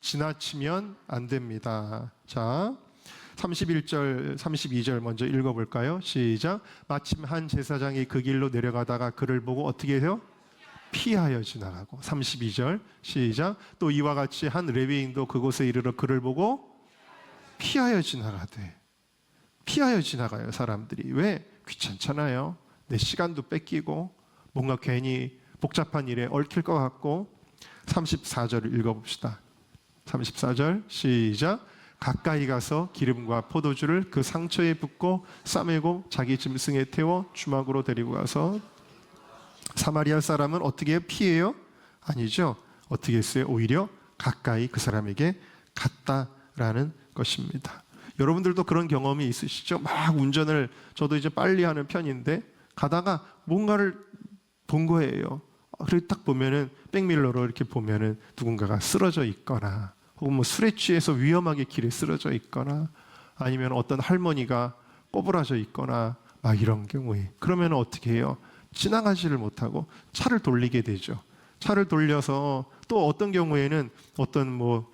지나치면 안 됩니다. 자, 31절, 32절 먼저 읽어볼까요? 시작. 마침 한 제사장이 그 길로 내려가다가 그를 보고 어떻게 해요? 피하여 지나가고. 32절 시작. 또 이와 같이 한 레위인도 그곳에 이르러 그를 보고 피하여 지나가되. 피하여 지나가요, 사람들이. 왜? 귀찮잖아요. 내 시간도 뺏기고 뭔가 괜히 복잡한 일에 얽힐 것 같고. 34절을 읽어봅시다. 34절 시작. 가까이 가서 기름과 포도주를 그 상처에 붓고 싸매고 자기 짐승에 태워 주막으로 데리고 가서. 사마리아 사람은 어떻게 피해요? 아니죠. 어떻게 했어요? 오히려 가까이 그 사람에게 갔다라는 것입니다. 여러분들도 그런 경험이 있으시죠? 막 운전을, 저도 이제 빨리 하는 편인데 가다가 뭔가를 본 거예요. 그리고 딱 보면은 백밀러로 이렇게 보면은 누군가가 쓰러져 있거나, 혹은 뭐 술에 취해서 위험하게 길에 쓰러져 있거나, 아니면 어떤 할머니가 꼬부라져 있거나 막 이런 경우에, 그러면 어떻게 해요? 지나가지를 못하고 차를 돌리게 되죠. 차를 돌려서 또 어떤 경우에는 어떤 뭐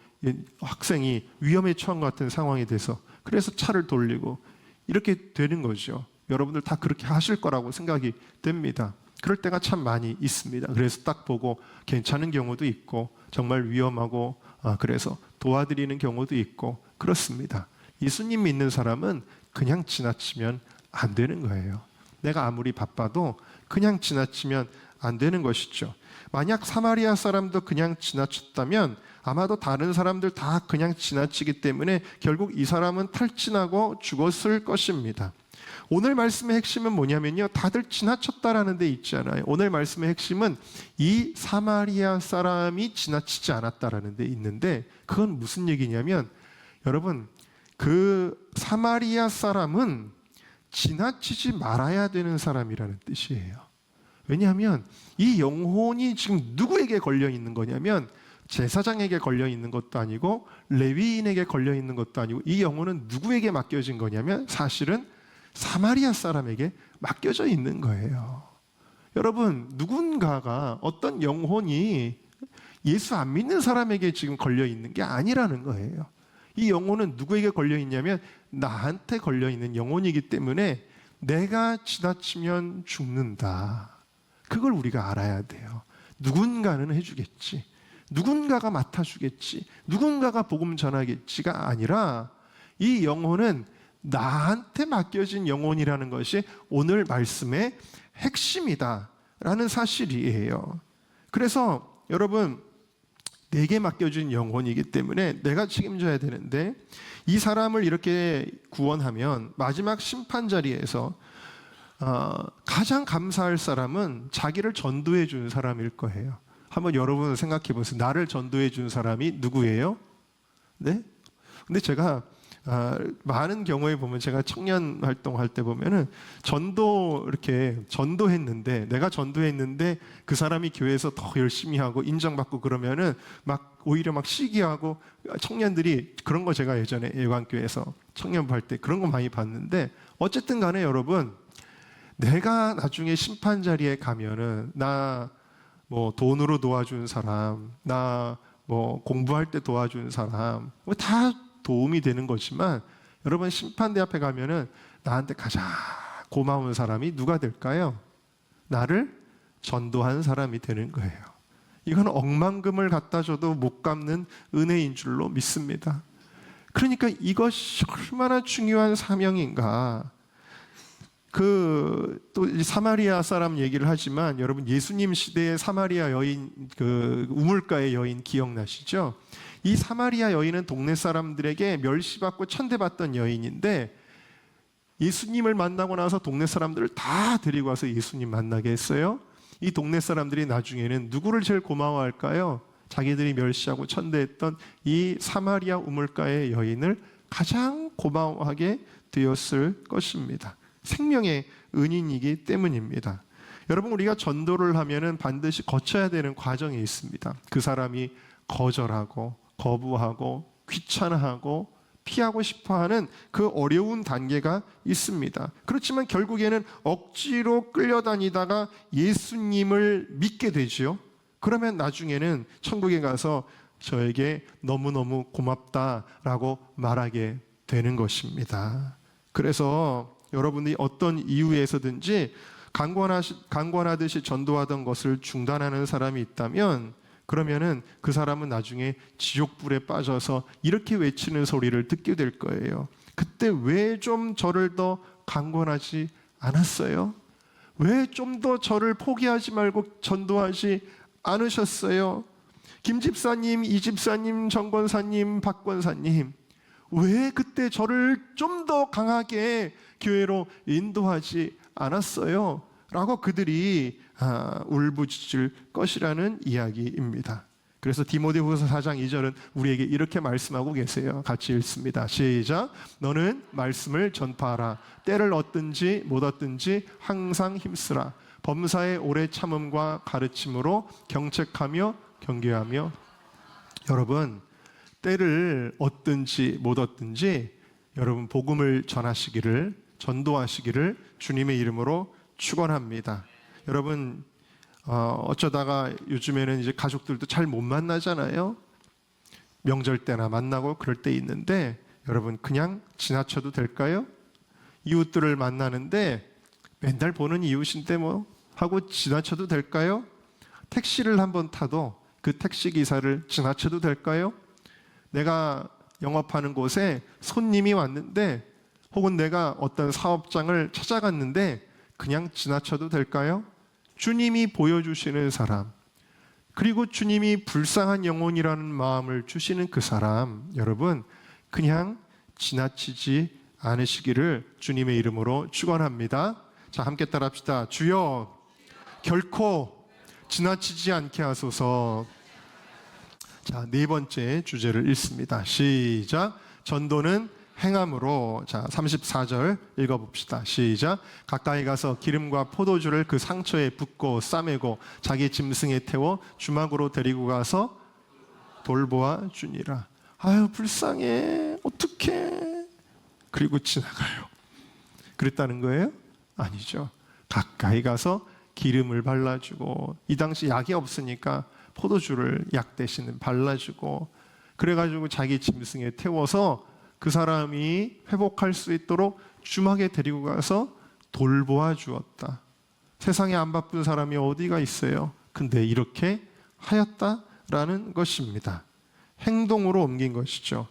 학생이 위험에 처한 것 같은 상황이 돼서 그래서 차를 돌리고 이렇게 되는 거죠. 여러분들 다 그렇게 하실 거라고 생각이 됩니다. 그럴 때가 참 많이 있습니다. 그래서 딱 보고 괜찮은 경우도 있고 정말 위험하고 그래서 도와드리는 경우도 있고 그렇습니다. 예수님 믿는 사람은 그냥 지나치면 안 되는 거예요. 내가 아무리 바빠도 그냥 지나치면 안 되는 것이죠. 만약 사마리아 사람도 그냥 지나쳤다면 아마도 다른 사람들 다 그냥 지나치기 때문에 결국 이 사람은 탈진하고 죽었을 것입니다. 오늘 말씀의 핵심은 뭐냐면요, 다들 지나쳤다라는 데 있잖아요. 오늘 말씀의 핵심은 이 사마리아 사람이 지나치지 않았다라는 데 있는데, 그건 무슨 얘기냐면, 여러분, 그 사마리아 사람은 지나치지 말아야 되는 사람이라는 뜻이에요. 왜냐하면 이 영혼이 지금 누구에게 걸려 있는 거냐면, 제사장에게 걸려 있는 것도 아니고 레위인에게 걸려 있는 것도 아니고, 이 영혼은 누구에게 맡겨진 거냐면 사실은 사마리아 사람에게 맡겨져 있는 거예요. 여러분, 누군가가, 어떤 영혼이 예수 안 믿는 사람에게 지금 걸려 있는 게 아니라는 거예요. 이 영혼은 누구에게 걸려 있냐면 나한테 걸려 있는 영혼이기 때문에 내가 지나치면 죽는다. 그걸 우리가 알아야 돼요. 누군가는 해주겠지, 누군가가 맡아주겠지, 누군가가 복음 전하겠지가 아니라 이 영혼은 나한테 맡겨진 영혼이라는 것이 오늘 말씀의 핵심이다라는 사실이에요. 그래서 여러분, 내게 맡겨진 영혼이기 때문에 내가 책임져야 되는데, 이 사람을 이렇게 구원하면 마지막 심판 자리에서 가장 감사할 사람은 자기를 전도해 준 사람일 거예요. 한번 여러분 생각해 보세요. 나를 전도해 준 사람이 누구예요? 네? 근데 제가 많은 경우에 보면, 제가 청년 활동할 때 보면은 이렇게 전도했는데, 내가 전도했는데 그 사람이 교회에서 더 열심히 하고 인정받고 그러면은 막 오히려 막 시기하고, 청년들이 그런 거 제가 예전에 예관교회에서 청년부 할 때 그런 거 많이 봤는데, 어쨌든 간에 여러분, 내가 나중에 심판 자리에 가면은 나 뭐 돈으로 도와준 사람, 나 뭐 공부할 때 도와준 사람, 뭐 다 도움이 되는 거지만, 여러분, 심판대 앞에 가면은 나한테 가장 고마운 사람이 누가 될까요? 나를 전도한 사람이 되는 거예요. 이건 억만금을 갖다 줘도 못 갚는 은혜인 줄로 믿습니다. 그러니까 이것이 얼마나 중요한 사명인가. 또 사마리아 사람 얘기를 하지만, 여러분, 예수님 시대의 사마리아 여인, 우물가의 여인 기억나시죠? 이 사마리아 여인은 동네 사람들에게 멸시받고 천대받던 여인인데, 예수님을 만나고 나서 동네 사람들을 다 데리고 와서 예수님 만나게 했어요. 이 동네 사람들이 나중에는 누구를 제일 고마워할까요? 자기들이 멸시하고 천대했던 이 사마리아 우물가의 여인을 가장 고마워하게 되었을 것입니다. 생명의 은인이기 때문입니다. 여러분, 우리가 전도를 하면은 반드시 거쳐야 되는 과정이 있습니다. 그 사람이 거절하고 거부하고 귀찮아하고 피하고 싶어하는 그 어려운 단계가 있습니다. 그렇지만 결국에는 억지로 끌려다니다가 예수님을 믿게 되지요. 그러면 나중에는 천국에 가서 저에게 너무너무 고맙다라고 말하게 되는 것입니다. 그래서 여러분이 어떤 이유에서든지 강권하듯이 전도하던 것을 중단하는 사람이 있다면, 그러면은 그 사람은 나중에 지옥불에 빠져서 이렇게 외치는 소리를 듣게 될 거예요. 그때 왜 좀 저를 더 강권하지 않았어요? 왜 좀 더 저를 포기하지 말고 전도하지 않으셨어요? 김 집사님, 이 집사님, 정 권사님, 박 권사님, 왜 그때 저를 좀 더 강하게 교회로 인도하지 않았어요? 라고 그들이 울부짖을 것이라는 이야기입니다. 그래서 디모데후서 4장 2절은 우리에게 이렇게 말씀하고 계세요. 같이 읽습니다. 시작. 너는 말씀을 전파하라. 때를 얻든지 못 얻든지 항상 힘쓰라. 범사의 오래 참음과 가르침으로 경책하며 경계하며. 여러분, 때를 얻든지 못 얻든지 여러분 복음을 전하시기를, 전도하시기를 주님의 이름으로 축원합니다. 여러분, 어쩌다가 요즘에는 이제 가족들도 잘 못 만나잖아요. 명절 때나 만나고 그럴 때 있는데, 여러분 그냥 지나쳐도 될까요? 이웃들을 만나는데 맨날 보는 이웃인데 뭐 하고 지나쳐도 될까요? 택시를 한번 타도 그 택시 기사를 지나쳐도 될까요? 내가 영업하는 곳에 손님이 왔는데, 혹은 내가 어떤 사업장을 찾아갔는데 그냥 지나쳐도 될까요? 주님이 보여주시는 사람, 그리고 주님이 불쌍한 영혼이라는 마음을 주시는 그 사람, 여러분 그냥 지나치지 않으시기를 주님의 이름으로 축원합니다. 자, 함께 따라합시다. 주여, 결코 지나치지 않게 하소서. 자, 네 번째 주제를 읽습니다. 시작. 전도는 행함으로. 자, 34절 읽어봅시다. 시작. 가까이 가서 기름과 포도주를 그 상처에 붓고 싸매고 자기 짐승에 태워 주막으로 데리고 가서 돌보아 주니라. 아유, 불쌍해, 어떡해. 그리고 지나가요. 그랬다는 거예요? 아니죠. 가까이 가서 기름을 발라주고, 이 당시 약이 없으니까 포도주를 약 대신 발라주고, 그래가지고 자기 짐승에 태워서 그 사람이 회복할 수 있도록 주막에 데리고 가서 돌보아 주었다. 세상에 안 바쁜 사람이 어디가 있어요? 근데 이렇게 하였다라는 것입니다. 행동으로 옮긴 것이죠.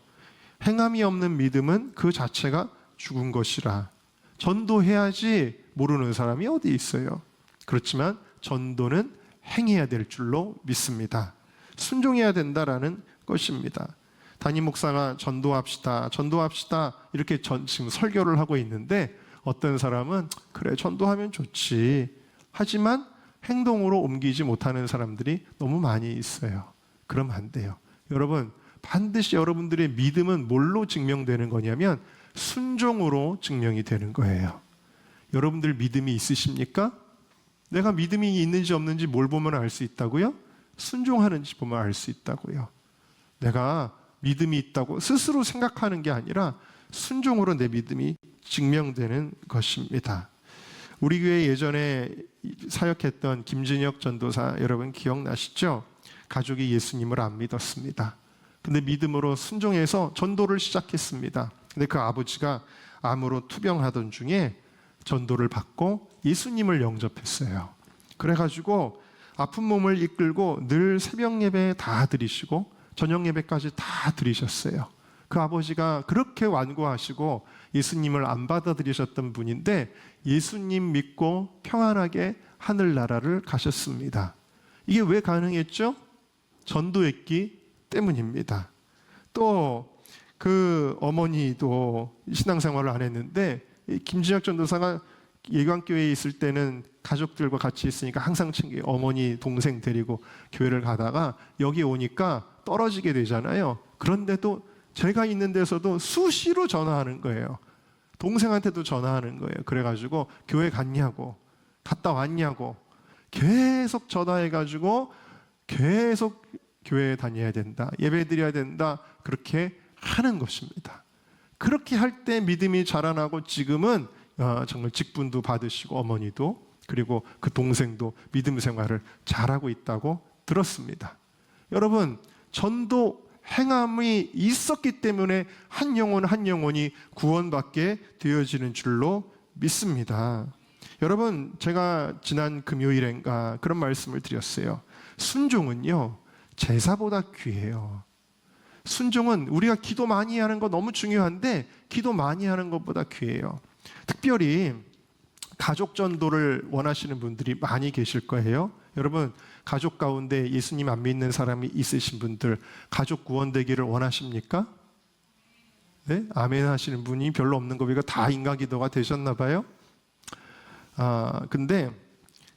행함이 없는 믿음은 그 자체가 죽은 것이라. 전도해야지 모르는 사람이 어디 있어요? 그렇지만 전도는 행해야 될 줄로 믿습니다. 순종해야 된다라는 것입니다. 담임 목사가 전도합시다, 전도합시다 이렇게 지금 설교를 하고 있는데, 어떤 사람은 그래 전도하면 좋지, 하지만 행동으로 옮기지 못하는 사람들이 너무 많이 있어요. 그러면 안 돼요. 여러분, 반드시 여러분들의 믿음은 뭘로 증명되는 거냐면 순종으로 증명이 되는 거예요. 여러분들 믿음이 있으십니까? 내가 믿음이 있는지 없는지 뭘 보면 알 수 있다고요? 순종하는지 보면 알 수 있다고요. 내가 믿음이 있다고 스스로 생각하는 게 아니라 순종으로 내 믿음이 증명되는 것입니다. 우리 교회 예전에 사역했던 김진혁 전도사 여러분 기억나시죠? 가족이 예수님을 안 믿었습니다. 근데 믿음으로 순종해서 전도를 시작했습니다. 근데 그 아버지가 암으로 투병하던 중에 전도를 받고 예수님을 영접했어요. 그래가지고 아픈 몸을 이끌고 늘 새벽 예배 다 드리시고 저녁 예배까지 다 드리셨어요. 그 아버지가 그렇게 완고하시고 예수님을 안 받아들이셨던 분인데 예수님 믿고 평안하게 하늘나라를 가셨습니다. 이게 왜 가능했죠? 전도했기 때문입니다. 또 그 어머니도 신앙생활을 안 했는데 김진혁 전도사가 예광교회에 있을 때는 가족들과 같이 있으니까 항상 챙겨요. 어머니 동생 데리고 교회를 가다가 여기 오니까 떨어지게 되잖아요. 그런데도 제가 있는 데서도 수시로 전화하는 거예요. 동생한테도 전화하는 거예요. 그래가지고 교회 갔냐고, 갔다 왔냐고 계속 전화해가지고 계속 교회에 다녀야 된다, 예배 드려야 된다, 그렇게 하는 것입니다. 그렇게 할 때 믿음이 자라나고 지금은 정말 직분도 받으시고 어머니도 그리고 그 동생도 믿음 생활을 잘하고 있다고 들었습니다. 여러분, 전도 행함이 있었기 때문에 한 영혼 한 영혼이 구원받게 되어지는 줄로 믿습니다. 여러분, 제가 지난 금요일인가 그런 말씀을 드렸어요. 순종은요, 제사보다 귀해요. 순종은 우리가 기도 많이 하는 거 너무 중요한데 기도 많이 하는 것보다 귀해요. 특별히 가족 전도를 원하시는 분들이 많이 계실 거예요. 여러분, 가족 가운데 예수님 안 믿는 사람이 있으신 분들 가족 구원되기를 원하십니까? 네? 아멘 하시는 분이 별로 없는 거 보니까 다 인간기도가 되셨나 봐요. 근데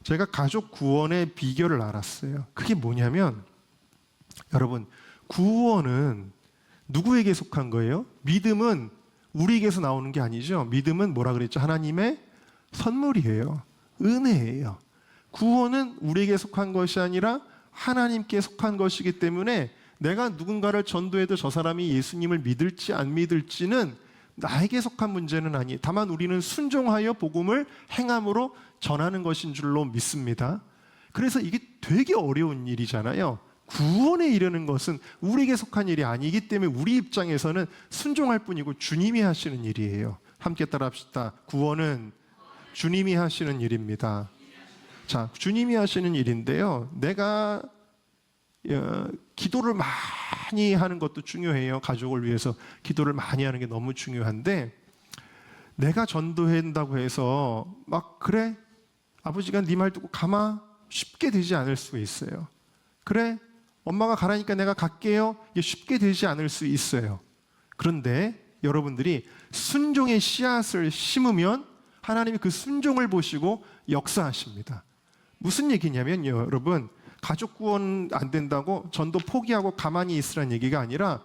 제가 가족 구원의 비결을 알았어요. 그게 뭐냐면, 여러분, 구원은 누구에게 속한 거예요? 믿음은 우리에게서 나오는 게 아니죠. 믿음은 뭐라 그랬죠? 하나님의 선물이에요. 은혜예요. 구원은 우리에게 속한 것이 아니라 하나님께 속한 것이기 때문에 내가 누군가를 전도해도 저 사람이 예수님을 믿을지 안 믿을지는 나에게 속한 문제는 아니에요. 다만 우리는 순종하여 복음을 행함으로 전하는 것인 줄로 믿습니다. 그래서 이게 되게 어려운 일이잖아요. 구원에 이르는 것은 우리에게 속한 일이 아니기 때문에 우리 입장에서는 순종할 뿐이고 주님이 하시는 일이에요. 함께 따라합시다. 구원은 주님이 하시는 일입니다. 자, 주님이 하시는 일인데요. 내가 기도를 많이 하는 것도 중요해요. 가족을 위해서 기도를 많이 하는 게 너무 중요한데, 내가 전도한다고 해서 막 그래 아버지가 네 말 듣고 가마 쉽게 되지 않을 수 있어요. 그래 엄마가 가라니까 내가 갈게요. 이게 쉽게 되지 않을 수 있어요. 그런데 여러분들이 순종의 씨앗을 심으면 하나님이 그 순종을 보시고 역사하십니다. 무슨 얘기냐면요, 여러분, 가족 구원 안 된다고 전도 포기하고 가만히 있으라는 얘기가 아니라,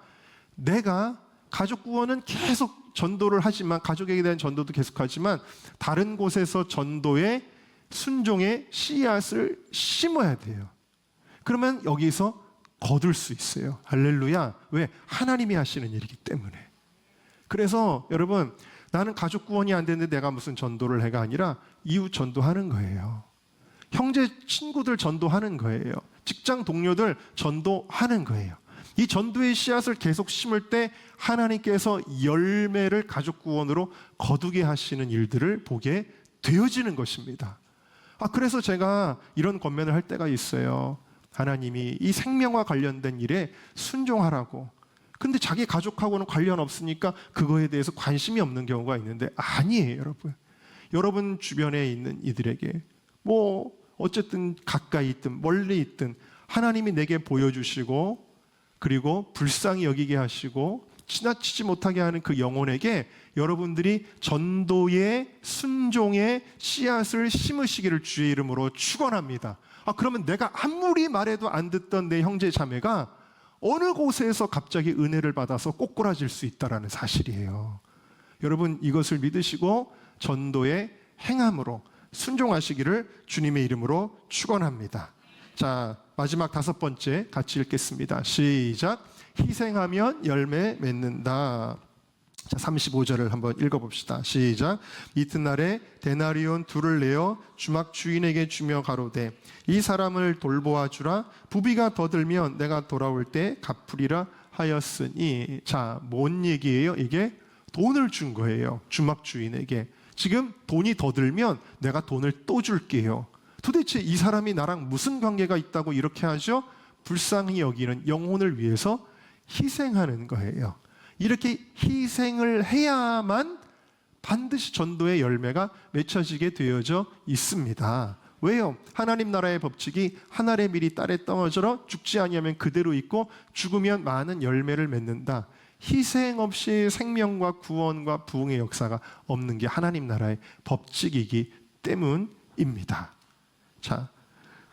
내가 가족 구원은 계속 전도를 하지만, 가족에게 대한 전도도 계속하지만 다른 곳에서 전도의 순종의 씨앗을 심어야 돼요. 그러면 여기서 거둘 수 있어요. 할렐루야. 왜? 하나님이 하시는 일이기 때문에. 그래서 여러분, 나는 가족 구원이 안 되는데 내가 무슨 전도를 해가 아니라 이웃 전도하는 거예요. 형제 친구들 전도하는 거예요. 직장 동료들 전도하는 거예요. 이 전도의 씨앗을 계속 심을 때 하나님께서 열매를 가족 구원으로 거두게 하시는 일들을 보게 되어지는 것입니다. 그래서 제가 이런 권면을 할 때가 있어요. 하나님이 이 생명과 관련된 일에 순종하라고. 근데 자기 가족하고는 관련 없으니까 그거에 대해서 관심이 없는 경우가 있는데, 아니에요, 여러분. 여러분 주변에 있는 이들에게 뭐 어쨌든 가까이 있든 멀리 있든 하나님이 내게 보여주시고, 그리고 불쌍히 여기게 하시고 지나치지 못하게 하는 그 영혼에게 여러분들이 전도의 순종의 씨앗을 심으시기를 주의 이름으로 축원합니다. 그러면 내가 아무리 말해도 안 듣던 내 형제 자매가 어느 곳에서 갑자기 은혜를 받아서 꼬꾸라질 수 있다는 사실이에요. 여러분, 이것을 믿으시고 전도의 행함으로 순종하시기를 주님의 이름으로 축원합니다. 자, 마지막 5번째 같이 읽겠습니다. 시작. 희생하면 열매 맺는다. 자, 35절을 한번 읽어봅시다. 시작. 이튿날에 데나리온 2를 내어 주막 주인에게 주며 가로되, 이 사람을 돌보아 주라. 부비가 더 들면 내가 돌아올 때 갚으리라 하였으니. 자, 뭔 얘기예요? 이게 돈을 준 거예요. 주막 주인에게. 지금 돈이 더 들면 내가 돈을 또 줄게요. 도대체 이 사람이 나랑 무슨 관계가 있다고 이렇게 하죠? 불쌍히 여기는 영혼을 위해서 희생하는 거예요. 이렇게 희생을 해야만 반드시 전도의 열매가 맺혀지게 되어져 있습니다. 왜요? 하나님 나라의 법칙이 한 알의 밀이 땅에 떨어져 죽지 아니하면 그대로 있고 죽으면 많은 열매를 맺는다. 희생 없이 생명과 구원과 부흥의 역사가 없는 게 하나님 나라의 법칙이기 때문입니다. 자,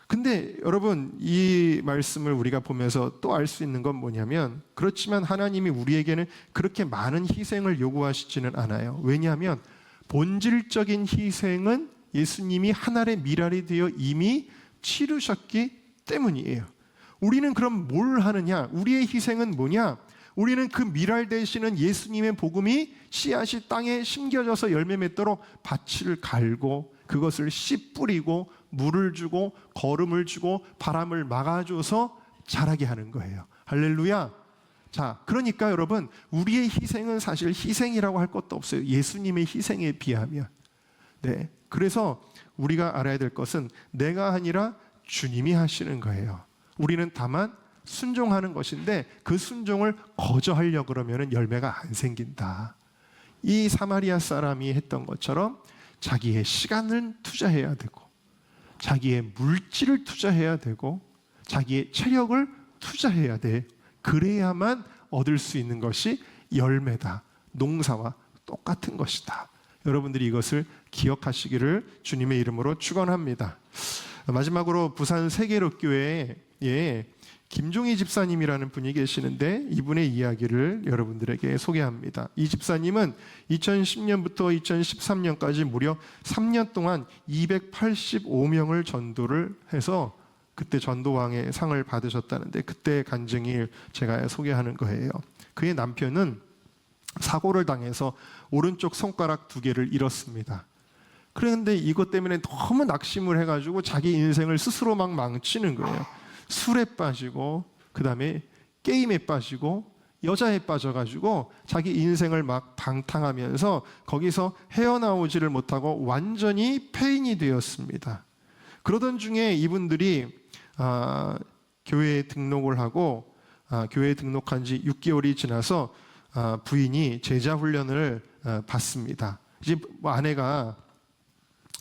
근데 여러분, 이 말씀을 우리가 보면서 또 알 수 있는 건 뭐냐면, 그렇지만 하나님이 우리에게는 그렇게 많은 희생을 요구하시지는 않아요. 왜냐하면 본질적인 희생은 예수님이 한 알의 밀알이 되어 이미 치르셨기 때문이에요. 우리는 그럼 뭘 하느냐? 우리의 희생은 뭐냐? 우리는 그 밀알 되시는 예수님의 복음이 씨앗이 땅에 심겨져서 열매 맺도록 밭을 갈고 그것을 씨 뿌리고 물을 주고 거름을 주고 바람을 막아줘서 자라게 하는 거예요. 할렐루야. 자, 그러니까 여러분, 우리의 희생은 사실 희생이라고 할 것도 없어요. 예수님의 희생에 비하면. 네, 그래서 우리가 알아야 될 것은 내가 아니라 주님이 하시는 거예요. 우리는 다만 순종하는 것인데 그 순종을 거저하려고 그러면 열매가 안 생긴다. 이 사마리아 사람이 했던 것처럼 자기의 시간을 투자해야 되고, 자기의 물질을 투자해야 되고, 자기의 체력을 투자해야 돼. 그래야만 얻을 수 있는 것이 열매다. 농사와 똑같은 것이다. 여러분들이 이것을 기억하시기를 주님의 이름으로 축원합니다. 마지막으로 부산 세계로교회에 김종희 집사님이라는 분이 계시는데 이분의 이야기를 여러분들에게 소개합니다. 이 집사님은 2010년부터 2013년까지 무려 3년 동안 285명을 전도를 해서 그때 전도왕의 상을 받으셨다는데, 그때 간증을 제가 소개하는 거예요. 그의 남편은 사고를 당해서 오른쪽 손가락 2개를 잃었습니다. 그런데 이것 때문에 너무 낙심을 해가지고 자기 인생을 스스로 막 망치는 거예요. 술에 빠지고, 그 다음에 게임에 빠지고, 여자에 빠져가지고 자기 인생을 막 방탕하면서 거기서 헤어나오지를 못하고 완전히 폐인이 되었습니다. 그러던 중에 이분들이 교회에 등록을 하고, 교회에 등록한 지 6개월이 지나서 부인이 제자 훈련을 받습니다. 이제 아내가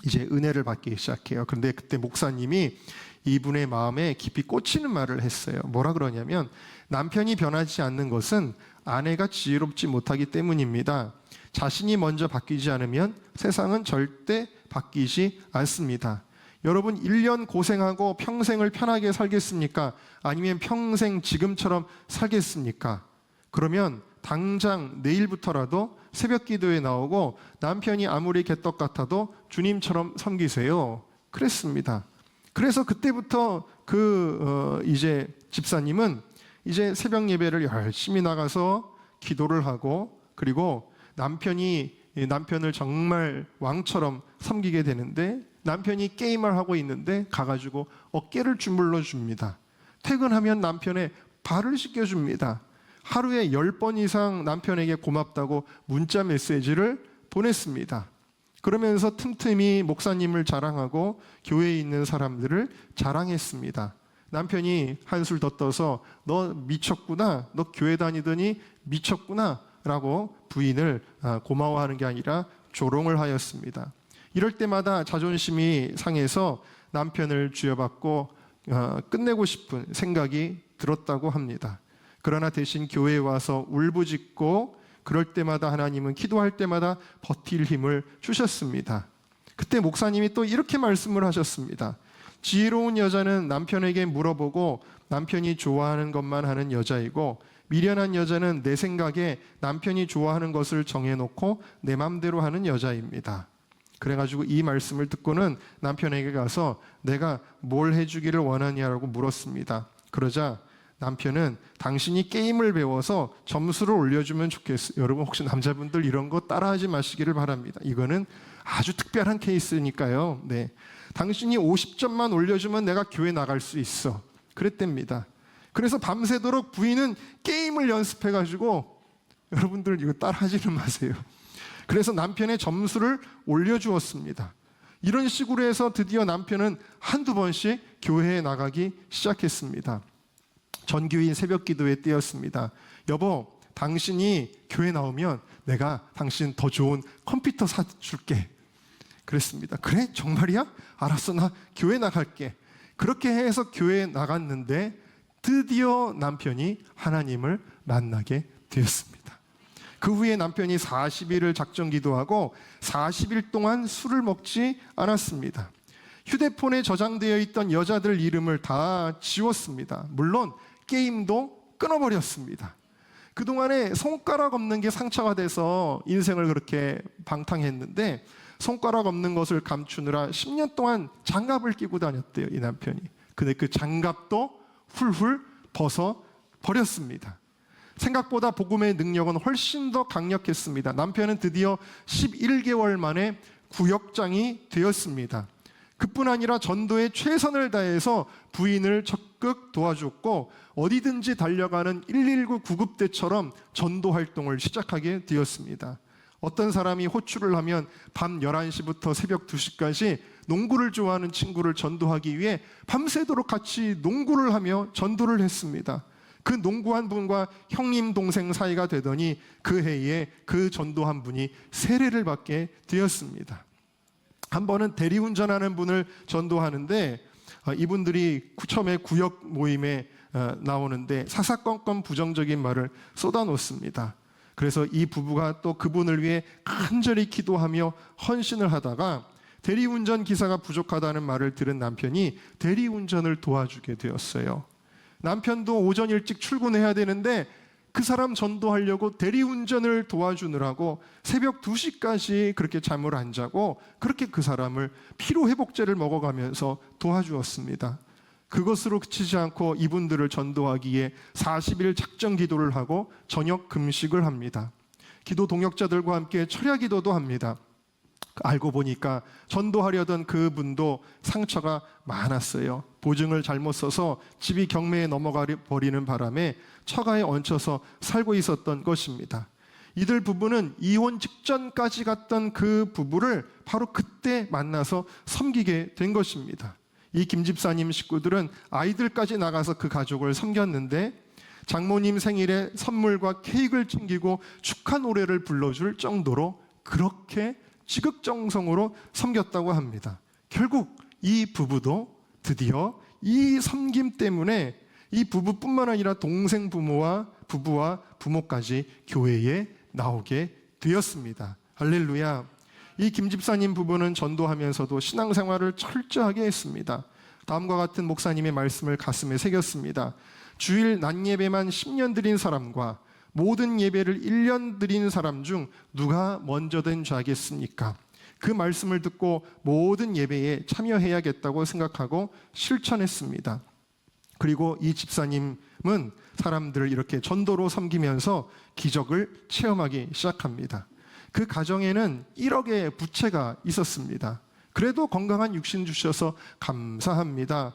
이제 은혜를 받기 시작해요. 그런데 그때 목사님이 이분의 마음에 깊이 꽂히는 말을 했어요. 뭐라 그러냐면, 남편이 변하지 않는 것은 아내가 지혜롭지 못하기 때문입니다. 자신이 먼저 바뀌지 않으면 세상은 절대 바뀌지 않습니다. 여러분, 1년 고생하고 평생을 편하게 살겠습니까? 아니면 평생 지금처럼 살겠습니까? 그러면 당장 내일부터라도 새벽 기도에 나오고 남편이 아무리 개떡 같아도 주님처럼 섬기세요. 그랬습니다. 그래서 그때부터 이제 집사님은 이제 새벽 예배를 열심히 나가서 기도를 하고, 그리고 남편을 정말 왕처럼 섬기게 되는데, 남편이 게임을 하고 있는데 가가지고 어깨를 주물러 줍니다. 퇴근하면 남편의 발을 씻겨줍니다. 하루에 10번 이상 남편에게 고맙다고 문자 메시지를 보냈습니다. 그러면서 틈틈이 목사님을 자랑하고 교회에 있는 사람들을 자랑했습니다. 남편이 한술 더 떠서 너 미쳤구나, 너 교회 다니더니 미쳤구나 라고 부인을 고마워하는 게 아니라 조롱을 하였습니다. 이럴 때마다 자존심이 상해서 남편을 쥐어받고 끝내고 싶은 생각이 들었다고 합니다. 그러나 대신 교회에 와서 울부짖고 그럴 때마다 하나님은 기도할 때마다 버틸 힘을 주셨습니다. 그때 목사님이 또 이렇게 말씀을 하셨습니다. 지혜로운 여자는 남편에게 물어보고 남편이 좋아하는 것만 하는 여자이고, 미련한 여자는 내 생각에 남편이 좋아하는 것을 정해놓고 내 맘대로 하는 여자입니다. 그래가지고 이 말씀을 듣고는 남편에게 가서 내가 뭘 해주기를 원하냐라고 물었습니다. 그러자 남편은 당신이 게임을 배워서 점수를 올려주면 좋겠어요. 여러분, 혹시 남자분들 이런 거 따라하지 마시기를 바랍니다. 이거는 아주 특별한 케이스니까요. 네, 당신이 50점만 올려주면 내가 교회 나갈 수 있어. 그랬답니다. 그래서 밤새도록 부인은 게임을 연습해가지고, 여러분들 이거 따라하지는 마세요. 그래서 남편의 점수를 올려주었습니다. 이런 식으로 해서 드디어 남편은 한두 번씩 교회에 나가기 시작했습니다. 전교인 새벽 기도에 뛰었습니다. 여보, 당신이 교회 나오면 내가 당신 더 좋은 컴퓨터 사줄게. 그랬습니다. 그래? 정말이야? 알았어, 나 교회 나갈게. 그렇게 해서 교회에 나갔는데 드디어 남편이 하나님을 만나게 되었습니다. 그 후에 남편이 40일을 작정 기도하고 40일 동안 술을 먹지 않았습니다. 휴대폰에 저장되어 있던 여자들 이름을 다 지웠습니다. 물론 게임도 끊어버렸습니다. 그동안에 손가락 없는 게 상처가 돼서 인생을 그렇게 방탕했는데, 손가락 없는 것을 감추느라 10년 동안 장갑을 끼고 다녔대요, 이 남편이. 근데 그 장갑도 훌훌 벗어 버렸습니다. 생각보다 복음의 능력은 훨씬 더 강력했습니다. 남편은 드디어 11개월 만에 구역장이 되었습니다. 그뿐 아니라 전도에 최선을 다해서 부인을 적극 도와줬고 어디든지 달려가는 119 구급대처럼 전도 활동을 시작하게 되었습니다. 어떤 사람이 호출을 하면 밤 11시부터 새벽 2시까지 농구를 좋아하는 친구를 전도하기 위해 밤새도록 같이 농구를 하며 전도를 했습니다. 그 농구한 분과 형님 동생 사이가 되더니 그 해에 그 전도한 분이 세례를 받게 되었습니다. 한 번은 대리운전하는 분을 전도하는데 이분들이 처음에 구역 모임에 나오는데 사사건건 부정적인 말을 쏟아놓습니다. 그래서 이 부부가 또 그분을 위해 간절히 기도하며 헌신을 하다가 대리운전 기사가 부족하다는 말을 들은 남편이 대리운전을 도와주게 되었어요. 남편도 오전 일찍 출근해야 되는데 그 사람 전도하려고 대리운전을 도와주느라고 새벽 2시까지 그렇게 잠을 안 자고 그렇게 그 사람을 피로회복제를 먹어가면서 도와주었습니다. 그것으로 그치지 않고 이분들을 전도하기에 40일 작정 기도를 하고 저녁 금식을 합니다. 기도 동역자들과 함께 철야 기도도 합니다. 알고 보니까 전도하려던 그분도 상처가 많았어요. 보증을 잘못 써서 집이 경매에 넘어가 버리는 바람에 처가에 얹혀서 살고 있었던 것입니다. 이들 부부는 이혼 직전까지 갔던 그 부부를 바로 그때 만나서 섬기게 된 것입니다. 이 김 집사님 식구들은 아이들까지 나가서 그 가족을 섬겼는데 장모님 생일에 선물과 케이크를 챙기고 축하 노래를 불러줄 정도로 그렇게 지극정성으로 섬겼다고 합니다. 결국 이 부부도 드디어 이 섬김 때문에 이 부부뿐만 아니라 동생 부부와 부모까지 교회에 나오게 되었습니다. 할렐루야. 이 김 집사님 부부는 전도하면서도 신앙생활을 철저하게 했습니다. 다음과 같은 목사님의 말씀을 가슴에 새겼습니다. 주일 낮 예배만 10년 드린 사람과 모든 예배를 1년 드린 사람 중 누가 먼저 된 자겠습니까? 그 말씀을 듣고 모든 예배에 참여해야겠다고 생각하고 실천했습니다. 그리고 이 집사님은 사람들을 이렇게 전도로 섬기면서 기적을 체험하기 시작합니다. 그 가정에는 1억의 부채가 있었습니다. 그래도 건강한 육신 주셔서 감사합니다.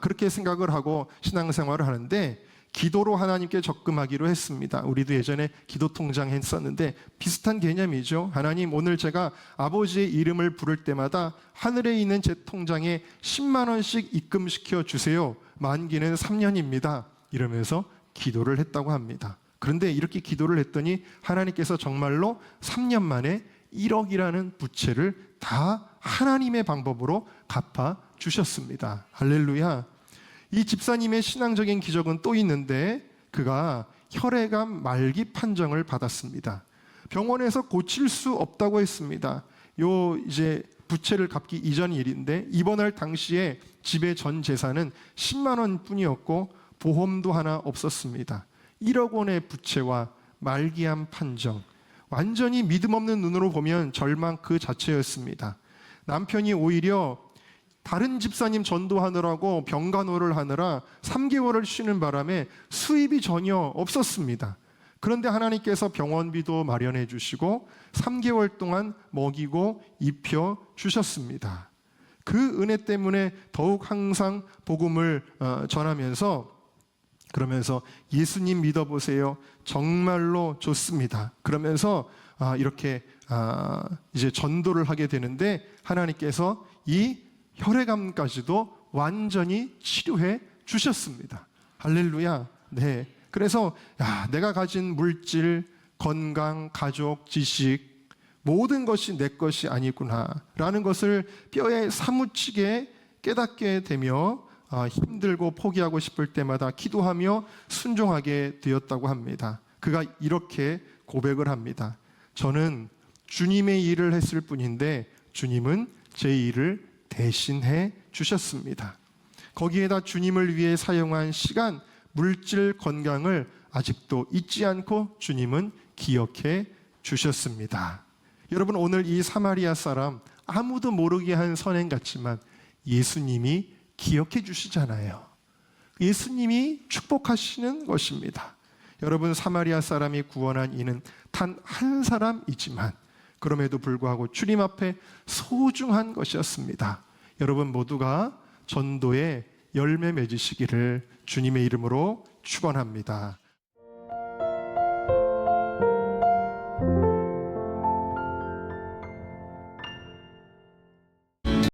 그렇게 생각을 하고 신앙생활을 하는데 기도로 하나님께 적금하기로 했습니다. 우리도 예전에 기도 통장 했었는데 비슷한 개념이죠. 하나님, 오늘 제가 아버지의 이름을 부를 때마다 하늘에 있는 제 통장에 10만 원씩 입금시켜 주세요. 만기는 3년입니다. 이러면서 기도를 했다고 합니다. 그런데 이렇게 기도를 했더니 하나님께서 정말로 3년 만에 1억이라는 부채를 다 하나님의 방법으로 갚아 주셨습니다. 할렐루야. 이 집사님의 신앙적인 기적은 또 있는데 그가 혈액암 말기 판정을 받았습니다. 병원에서 고칠 수 없다고 했습니다. 이제 부채를 갚기 이전 일인데 입원할 당시에 집의 전 재산은 10만 원뿐이었고 보험도 하나 없었습니다. 1억 원의 부채와 말기암 판정, 완전히 믿음 없는 눈으로 보면 절망 그 자체였습니다. 남편이 오히려 다른 집사님 전도하느라고 병간호를 하느라 3개월을 쉬는 바람에 수입이 전혀 없었습니다. 그런데 하나님께서 병원비도 마련해 주시고 3개월 동안 먹이고 입혀 주셨습니다. 그 은혜 때문에 더욱 항상 복음을 전하면서 그러면서 예수님 믿어보세요. 정말로 좋습니다. 그러면서 이렇게 이제 전도를 하게 되는데 하나님께서 이 혈액암까지도 완전히 치료해 주셨습니다. 할렐루야. 네. 그래서 내가 가진 물질, 건강, 가족, 지식 모든 것이 내 것이 아니구나라는 것을 뼈에 사무치게 깨닫게 되며 힘들고 포기하고 싶을 때마다 기도하며 순종하게 되었다고 합니다. 그가 이렇게 고백을 합니다. 저는 주님의 일을 했을 뿐인데 주님은 제 일을 대신해 주셨습니다. 거기에다 주님을 위해 사용한 시간, 물질, 건강을 아직도 잊지 않고 주님은 기억해 주셨습니다. 여러분, 오늘 이 사마리아 사람 아무도 모르게 한 선행 같지만 예수님이 기억해 주시잖아요. 예수님이 축복하시는 것입니다. 여러분, 사마리아 사람이 구원한 이는 단 한 사람이지만 그럼에도 불구하고 주님 앞에 소중한 것이었습니다. 여러분 모두가 전도에 열매 맺으시기를 주님의 이름으로 축원합니다.